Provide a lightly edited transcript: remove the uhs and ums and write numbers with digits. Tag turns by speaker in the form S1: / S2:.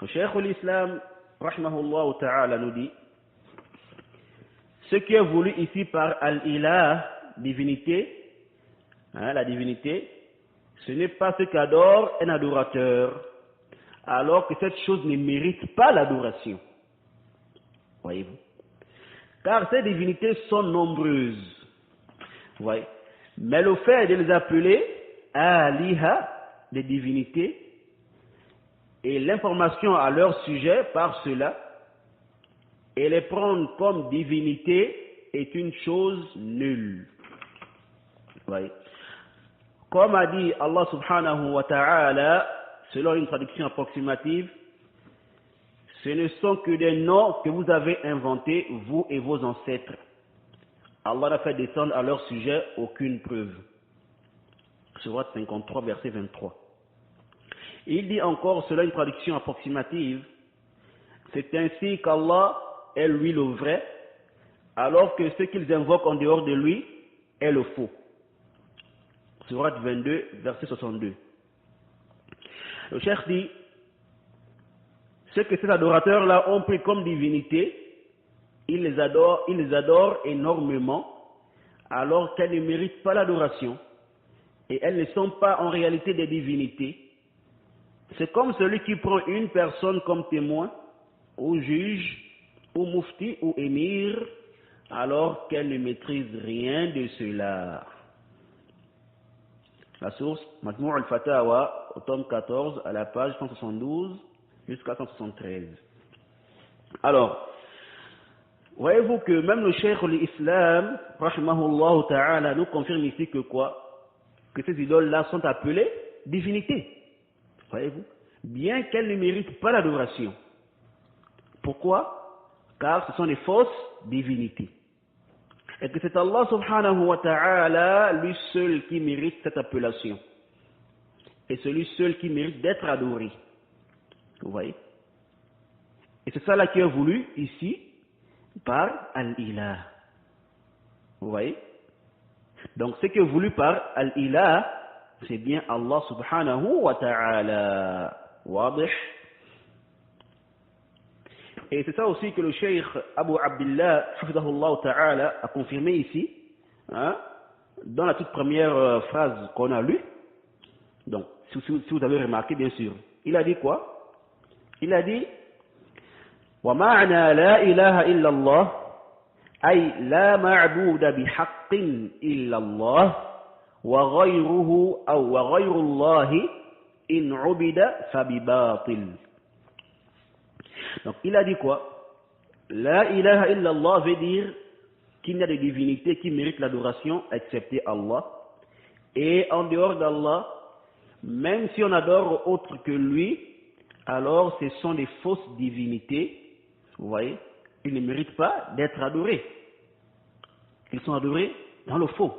S1: Le Cheikh l'Islam, rahmahullah ta'ala, nous dit ce qui est voulu ici par Al-Ilah, divinité, la divinité, ce n'est pas ce qu'adore un adorateur, alors que cette chose ne mérite pas l'adoration. Voyez-vous? Car ces divinités sont nombreuses. Voyez? Mais le fait de les appeler Aliha, des divinités, et l'information à leur sujet par cela, et les prendre comme divinité est une chose nulle. Voyez? Comme a dit Allah subhanahu wa ta'ala, selon une traduction approximative, ce ne sont que des noms que vous avez inventés, vous et vos ancêtres. Allah n'a fait descendre à leur sujet aucune preuve. Sourate 53, verset 23. Il dit encore, selon une traduction approximative, c'est ainsi qu'Allah est lui le vrai, alors que ce qu'ils invoquent en dehors de lui est le faux. Sourate 22, verset 62. Le cheikh dit, ce que ces adorateurs-là ont pris comme divinité, ils les adorent énormément, alors qu'elles ne méritent pas l'adoration, et elles ne sont pas en réalité des divinités. C'est comme celui qui prend une personne comme témoin, ou juge, ou mufti, ou émir, alors qu'elle ne maîtrise rien de cela. La source, Majmou' al-Fatawa, au tome 14, à la page 172 jusqu'à 173. Alors, voyez-vous que même le cheikh l'Islam, rahimahullah ta'ala, nous confirme ici que quoi? Que ces idoles-là sont appelées divinités. Voyez-vous? Bien qu'elles ne méritent pas l'adoration. Pourquoi? Car ce sont des fausses divinités. Et que c'est Allah subhanahu wa ta'ala, lui seul qui mérite cette appellation. Et celui seul qui mérite d'être adoré. Vous voyez? Et c'est ça là qui est voulu ici par Al-Ilah. Vous voyez? Donc ce qui est voulu par Al-Ilah, c'est bien Allah subhanahu wa ta'ala. Wadih. Et c'est ça aussi que le cheikh Abu Abdullah hafidahullah ta'ala a confirmé ici, dans la toute première phrase qu'on a lue. Donc, si vous avez remarqué, bien sûr, il a dit quoi? Il a dit وَمَعْنَا لَا إِلَهَ إِلَّا اللَّهِ أي لا معبود بحق إلا الله وغيره أو وغير الله إن عبد فبباطل. Donc il a dit quoi? La ilaha illallah veut dire qu'il n'y a de divinité qui mérite l'adoration excepté Allah. Et en dehors d'Allah, même si on adore autre que lui, alors ce sont des fausses divinités. Vous voyez? Ils ne méritent pas d'être adorés. Ils sont adorés dans le faux.